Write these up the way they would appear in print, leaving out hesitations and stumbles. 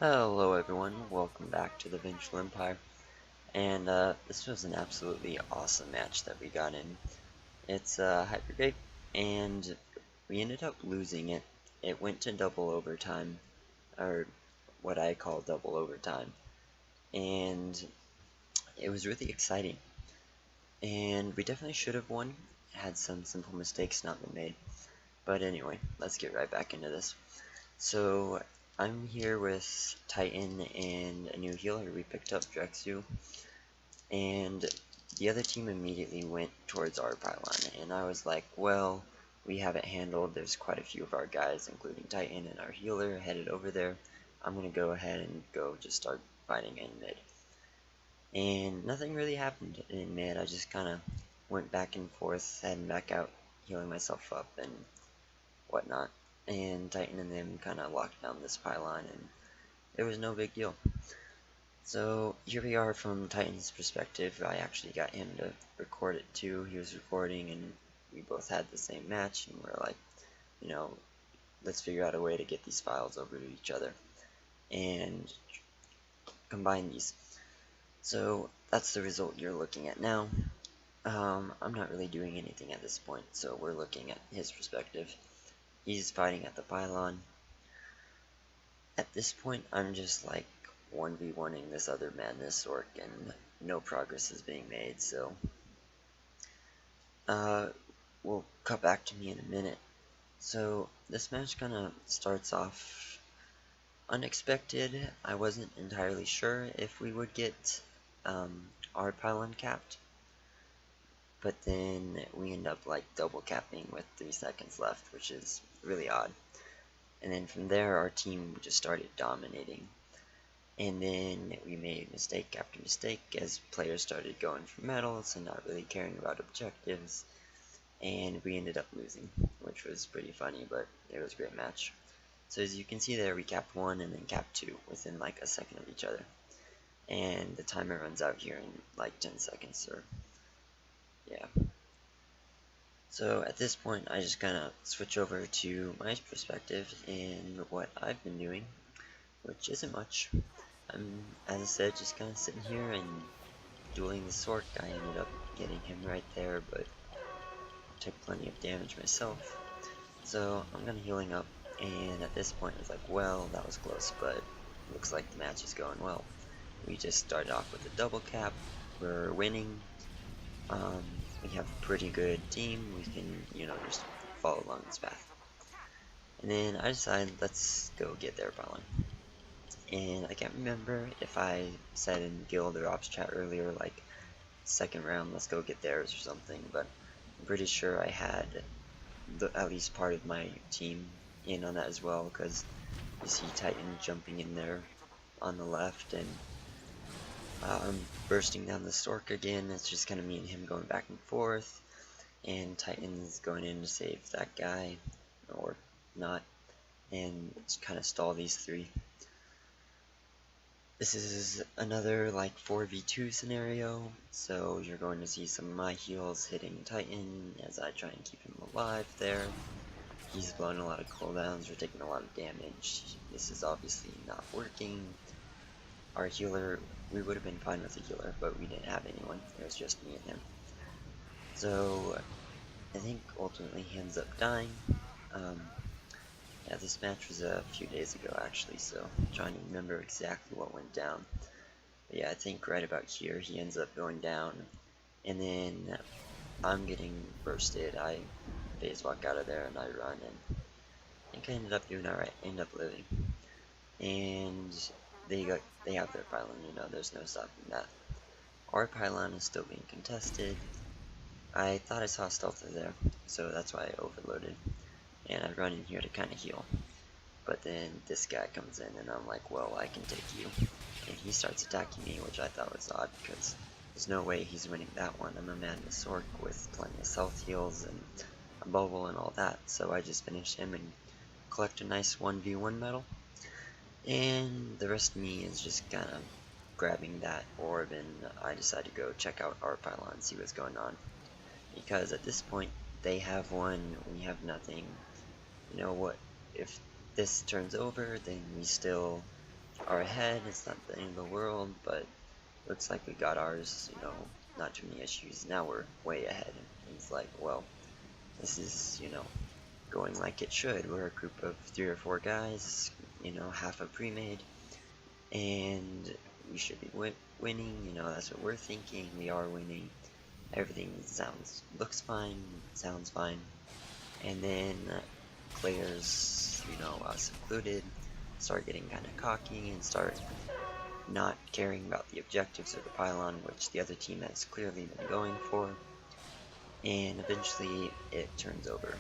Hello everyone, welcome back to the Vengeful Empire, and this was an absolutely awesome match that we got in. It's Hypergate, and we ended up losing it. It went to double overtime, or what I call double overtime, and it was really exciting. And we definitely should have won, had some simple mistakes not been made. But anyway, let's get right back into this. So I'm here with Titan and a new healer we picked up, Drexu, and the other team immediately went towards our pylon, and I was like, well, we have it handled. There's quite a few of our guys, including Titan and our healer, headed over there. I'm gonna go ahead and go just start fighting in mid. And nothing really happened in mid. I just kind of went back and forth, heading back out, healing myself up and whatnot. And Titan and them kind of locked down this pylon, and it was no big deal. So here we are from Titan's perspective. I actually got him to record it too. He was recording and we both had the same match, and we're like, you know, let's figure out a way to get these files over to each other and combine these. So that's the result you're looking at now. I'm not really doing anything at this point, so we're looking at his perspective. He's fighting at the pylon. At this point, I'm just like 1v1ing this other madness orc, and no progress is being made, so we'll cut back to me in a minute. So this match kind of starts off unexpected. I wasn't entirely sure if we would get our pylon capped, but then we end up like double capping with 3 seconds left, which is really odd. And then from there our team just started dominating. And then we made mistake after mistake as players started going for medals and not really caring about objectives. And we ended up losing, which was pretty funny, but it was a great match. So as you can see there, we capped 1 and then capped 2 within like a second of each other. And the timer runs out here in like 10 seconds, or yeah. So at this point, I just kind of switch over to my perspective and what I've been doing, which isn't much. I'm, as I said, just kind of sitting here and dueling the Sork. I ended up getting him right there, but took plenty of damage myself. So I'm gonna healing up, and at this point it's like, well, that was close, but looks like the match is going well. We just started off with a double cap. We're winning. We have a pretty good team. We can, just follow along this path. And then I decided, let's go get their pylon. And I can't remember if I said in guild or ops chat earlier, like, second round, let's go get theirs or something, but I'm pretty sure I had at least part of my team in on that as well, because you see Titan jumping in there on the left, and I'm bursting down the Stork again. It's just kind of me and him going back and forth, and Titan's going in to save that guy, or not, and kind of stall these three. This is another like 4v2 scenario, so you're going to see some of my heals hitting Titan as I try and keep him alive there. He's blowing a lot of cooldowns, we're taking a lot of damage. This is obviously not working. Our healer, we would have been fine with the healer, but we didn't have anyone. It was just me and him. So I think ultimately he ends up dying. Yeah, this match was a few days ago actually, so I'm trying to remember exactly what went down. But yeah, I think right about here he ends up going down, and then I'm getting bursted. I phase walk out of there and I run, and I think I ended up doing alright, ended up living. And they have their pylon, there's no stopping that. Our pylon is still being contested. I thought I saw a stealther there, so that's why I overloaded. And I run in here to kind of heal. But then this guy comes in and I'm like, well, I can take you. And he starts attacking me, which I thought was odd because there's no way he's winning that one. I'm a madness orc with plenty of self heals and a bubble and all that. So I just finish him and collect a nice 1v1 medal. And the rest of me is just kind of grabbing that orb, and I decide to go check out our pylon and see what's going on. Because at this point, they have one, we have nothing. You know what, if this turns over, then we still are ahead. It's not the end of the world, but looks like we got ours, not too many issues. Now we're way ahead. And it's like, well, this is, going like it should. We're a group of 3 or 4 guys, half a pre-made, and we should be winning. That's what we're thinking. We are winning. Everything looks fine, sounds fine, and then players, us included, start getting kind of cocky and start not caring about the objectives of the pylon, which the other team has clearly been going for, and eventually it turns over.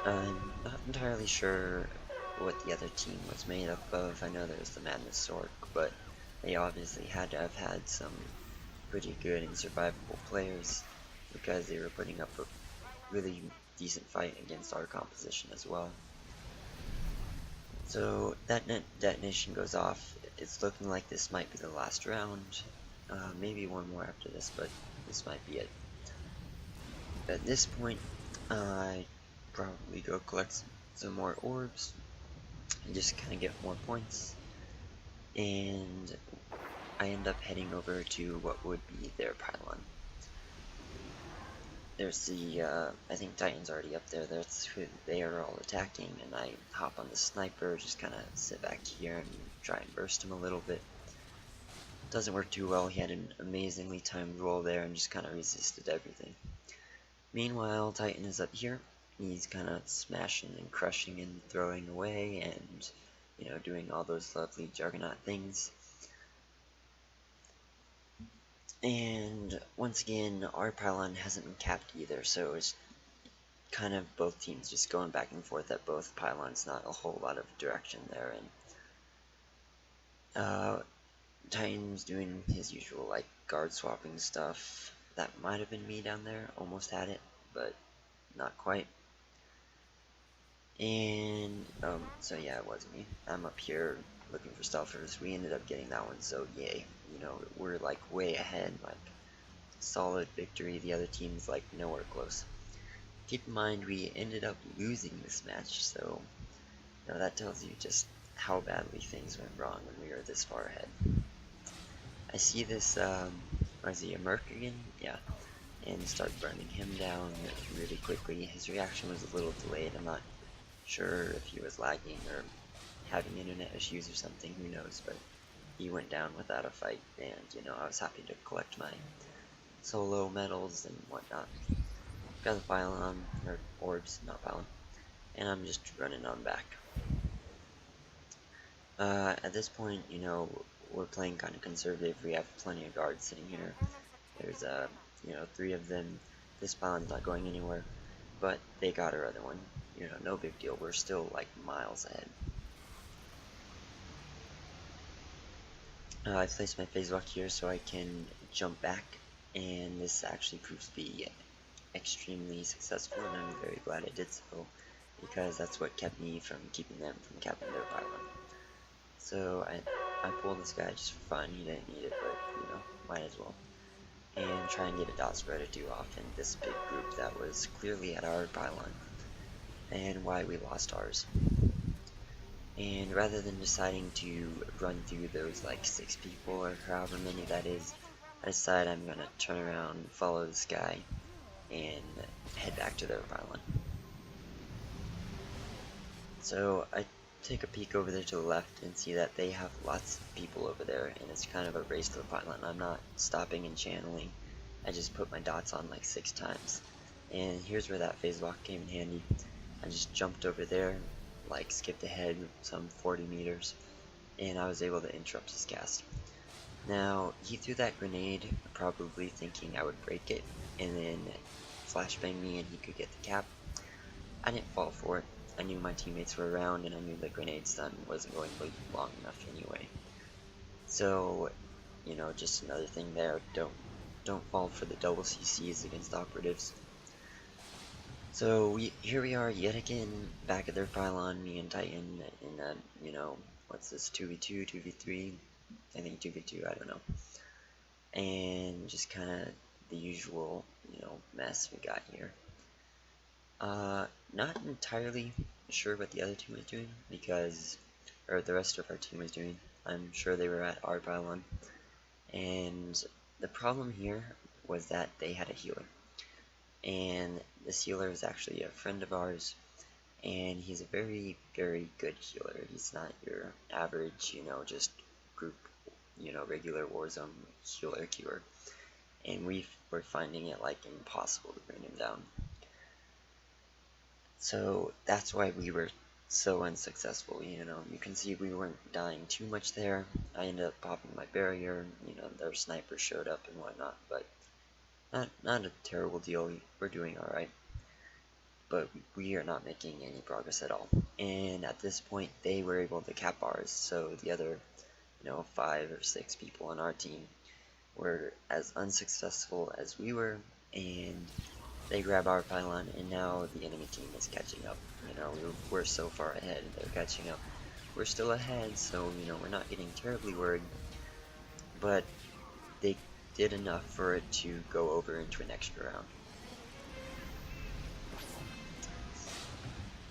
I'm not entirely sure what the other team was made up of. I know there was the Madness Sork, but they obviously had to have had some pretty good and survivable players because they were putting up a really decent fight against our composition as well. So that detonation goes off. It's looking like this might be the last round. Maybe one more after this, but this might be it. At this point, I probably go collect some more orbs and just kind of get more points. And I end up heading over to what would be their pylon. There's I think Titan's already up there. That's who they are all attacking, and I hop on the sniper, just kind of sit back here and try and burst him a little bit. Doesn't work too well. He had an amazingly timed roll there and just kind of resisted everything. Meanwhile, Titan is up here. He's kind of smashing and crushing and throwing away and, doing all those lovely Juggernaut things. And once again, our pylon hasn't been capped either, so it's kind of both teams just going back and forth at both pylons, not a whole lot of direction there. And Titan's doing his usual, like, guard swapping stuff. That might have been me down there, almost had it, but not quite. And, so yeah, it was me. I'm up here looking for stealthers. We ended up getting that one, so yay. We're, like, way ahead, like, solid victory. The other team's, like, nowhere close. Keep in mind, we ended up losing this match, so, that tells you just how badly things went wrong when we were this far ahead. I see this, was he a Merc again? Yeah. And start burning him down really quickly. His reaction was a little delayed. I'm not sure if he was lagging or having internet issues or something, who knows, but he went down without a fight, and, I was happy to collect my solo medals and whatnot. Got the pylon, or orbs, not pylon, and I'm just running on back. At this point, we're playing kind of conservative. We have plenty of guards sitting here. There's, 3 of them. This pylon's not going anywhere, but they got our other one. No big deal. We're still, like, miles ahead. I placed my phase walk here so I can jump back, and this actually proves to be extremely successful, and I'm very glad I did so, because that's what kept me from keeping them from capping their pylon. So I pulled this guy just for fun. He didn't need it, but, might as well. And try and get a dot spread or 2 off in this big group that was clearly at our pylon, and why we lost ours. And rather than deciding to run through those, like, 6 people or however many that is, I decide I'm gonna turn around, follow this guy, and head back to their pylon. So I take a peek over there to the left and see that they have lots of people over there, and it's kind of a race to the pylon. I'm not stopping and channeling. I just put my dots on like 6 times. And here's where that phase walk came in handy. I just jumped over there, like skipped ahead some 40 meters, and I was able to interrupt his cast. Now, he threw that grenade, probably thinking I would break it, and then flashbang me and he could get the cap. I didn't fall for it. I knew my teammates were around, and I knew the grenade stun wasn't going to be long enough anyway. So, just another thing there, don't fall for the double CCs against operatives. So here we are yet again, back at their pylon, me and Titan in a, what's this, 2v2, 2v3, I think 2v2, I don't know. And just kind of the usual, mess we got here. Not entirely sure what the other team was doing or the rest of our team was doing. I'm sure they were at our pylon, and the problem here was that they had a healer, and this healer is actually a friend of ours, and he's a very, very good healer. He's not your average, just group, regular Warzone healer cure, and we were finding it like impossible to bring him down. So that's why we were so unsuccessful, You can see we weren't dying too much there. I ended up popping my barrier, their sniper showed up and whatnot, but not a terrible deal. We're doing alright. But we are not making any progress at all. And at this point, they were able to cap ours, so the other, 5 or 6 people on our team were as unsuccessful as we were, and they grab our pylon, and now the enemy team is catching up. We're so far ahead, they're catching up. We're still ahead, so, we're not getting terribly worried, but they did enough for it to go over into an extra round.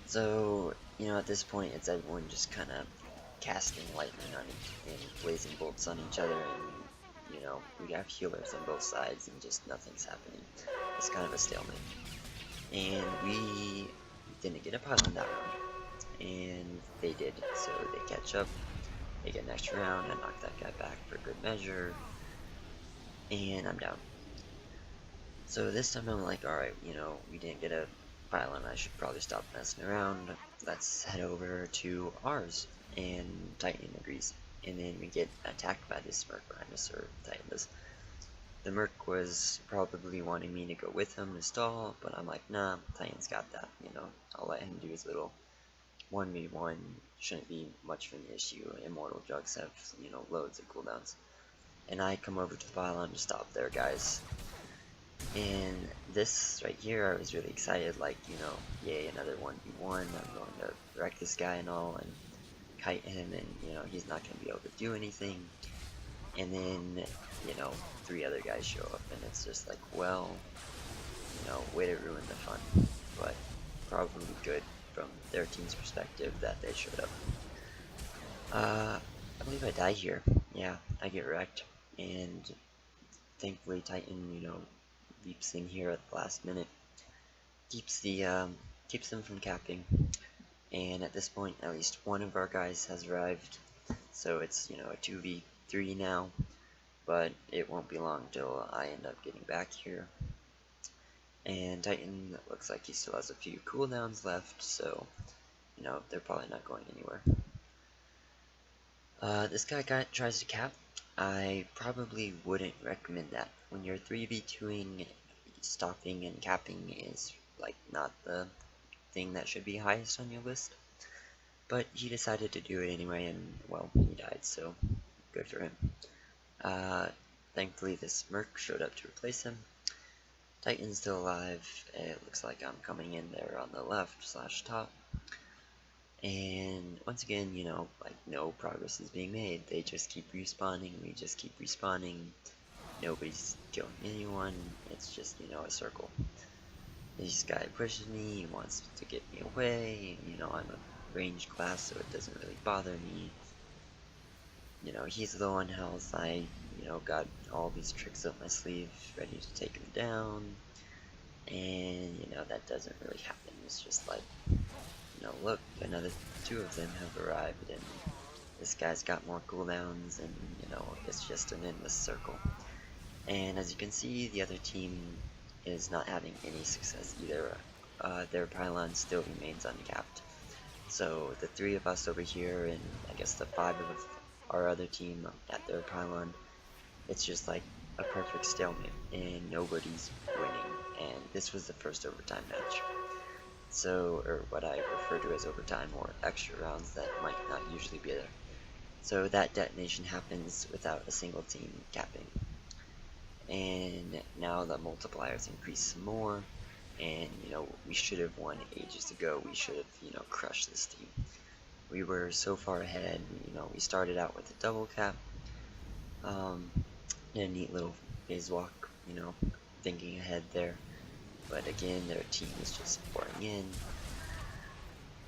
So, at this point, it's everyone just kind of casting lightning on and blazing bolts on each other, and, we have healers on both sides, and just nothing's happening. It's kind of a stalemate. And we didn't get a pylon that round, and they did, so they catch up, they get an extra round, I knock that guy back for good measure, and I'm down. So this time I'm like, alright, we didn't get a pylon, I should probably stop messing around, let's head over to ours, and Titan agrees. And then we get attacked by this merc behind us, or Titan does. The merc was probably wanting me to go with him to stall, but I'm like, nah, Titan's got that, I'll let him do his little 1v1, shouldn't be much of an issue. Immortal jugs have, loads of cooldowns. And I come over to the pylon to stop their guys. And this right here, I was really excited, like, yay, another 1v1, I'm going to wreck this guy and all, and kite him, and, he's not going to be able to do anything. And then, 3 other guys show up, and it's just like, well, way to ruin the fun. But probably good from their team's perspective that they showed up. I believe I die here. Yeah, I get wrecked, and thankfully Titan, leaps in here at the last minute, keeps them from capping, and at this point at least one of our guys has arrived, so it's a 2v3 now, but it won't be long till I end up getting back here. And Titan looks like he still has a few cooldowns left, so they're probably not going anywhere. This guy tries to cap. I probably wouldn't recommend that. When you're 3v2ing, stopping and capping is like not the thing that should be highest on your list. But he decided to do it anyway, and well, he died, so good for him. Thankfully this merc showed up to replace him. Titan's still alive. It looks like I'm coming in there on the left/top. And once again, like no progress is being made. They just keep respawning, we just keep respawning. Nobody's killing anyone. It's just, a circle. This guy pushes me, he wants to get me away. I'm a ranged class, so it doesn't really bother me. He's low on health. I, got all these tricks up my sleeve, ready to take him down. And, that doesn't really happen. It's just like, look, another 2 of them have arrived, and this guy's got more cooldowns, and, it's just an endless circle. And as you can see, the other team is not having any success either. Their pylon still remains uncapped. So the 3 of us over here, and I guess the 5 of our other team at their pylon, it's just like a perfect stalemate, and nobody's winning. And this was the first overtime match. So, or what I refer to as overtime, or extra rounds that might not usually be there. So that detonation happens without a single team capping. And now the multipliers increase some more, and we should have won ages ago. We should have crushed this team. We were so far ahead. We started out with a double cap, did a neat little phase walk, thinking ahead there. But again, their team is just pouring in,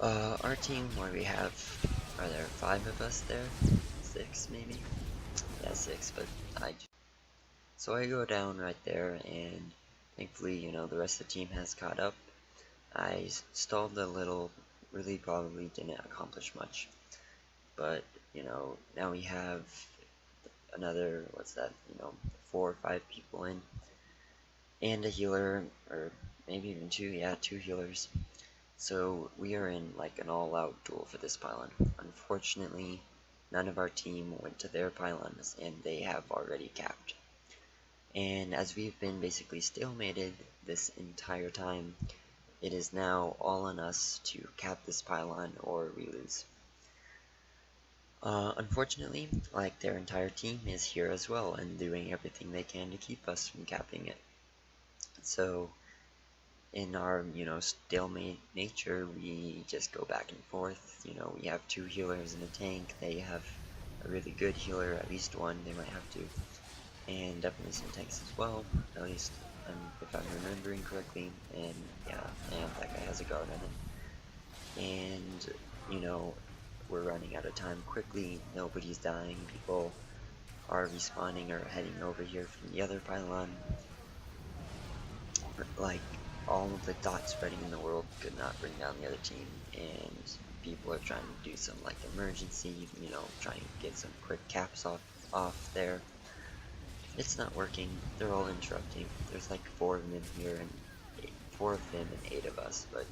Our team, where we have, are there 5 of us there? 6 maybe? Yeah, 6, but so I go down right there, and thankfully, the rest of the team has caught up. I stalled a little, really probably didn't accomplish much, but, now we have another, what's that, 4 or 5 people in, and a healer, or maybe even 2, yeah, 2 healers. So we are in like an all-out duel for this pylon. Unfortunately, none of our team went to their pylons, and they have already capped. And as we've been basically stalemated this entire time, it is now all on us to cap this pylon or we lose. Unfortunately, like their entire team is here as well and doing everything they can to keep us from capping it. So in our, stalemate nature, we just go back and forth. We have 2 healers and a tank. They have a really good healer, at least one, they might have 2. And definitely some tanks as well, at least if I'm remembering correctly. And yeah, and that guy has a guard on it. And, we're running out of time quickly. Nobody's dying. People are respawning or heading over here from the other pylon. Like, all of the dot spreading in the world could not bring down the other team, and people are trying to do some like emergency, trying to get some quick caps off there. It's not working. They're all interrupting. There's like 4 of them here, and 4 of them and 8 of us, but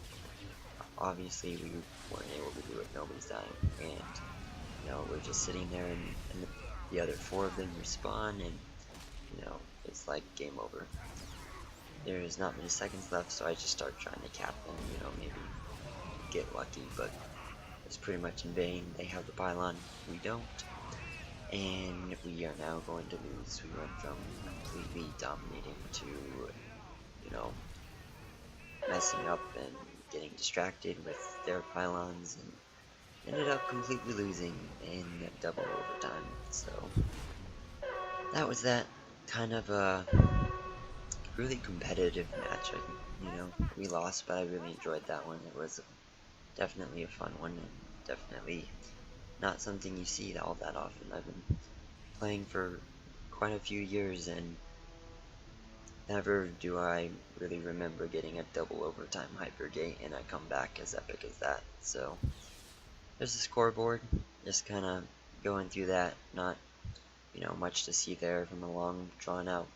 obviously we weren't able to do it. Nobody's dying, and we're just sitting there, and the other 4 of them respawn, and it's like game over. There's not many seconds left, so I just start trying to cap them, maybe get lucky, but it's pretty much in vain. They have the pylon, we don't, and we are now going to lose. We went from completely dominating to, messing up and getting distracted with their pylons, and ended up completely losing in double overtime. So that was that. Kind of a really competitive match. We lost, but I really enjoyed that one. It was definitely a fun one, and definitely not something you see all that often. I've been playing for quite a few years, and never do I really remember getting a double overtime Hypergate and a comeback as epic as that. So there's the scoreboard, just kind of going through that. Not much to see there from a long drawn out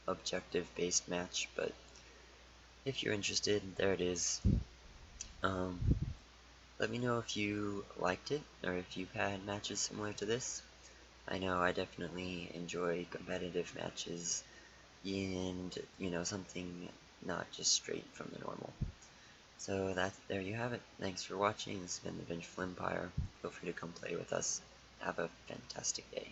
objective based match, but if you're interested, there it is. Um, Let me know if you liked it, or if you've had matches similar to this. I know I definitely enjoy competitive matches, and, something not just straight from the normal. So there you have it. Thanks for watching. This has been the Vengeful Empire. Feel free to come play with us. Have a fantastic day.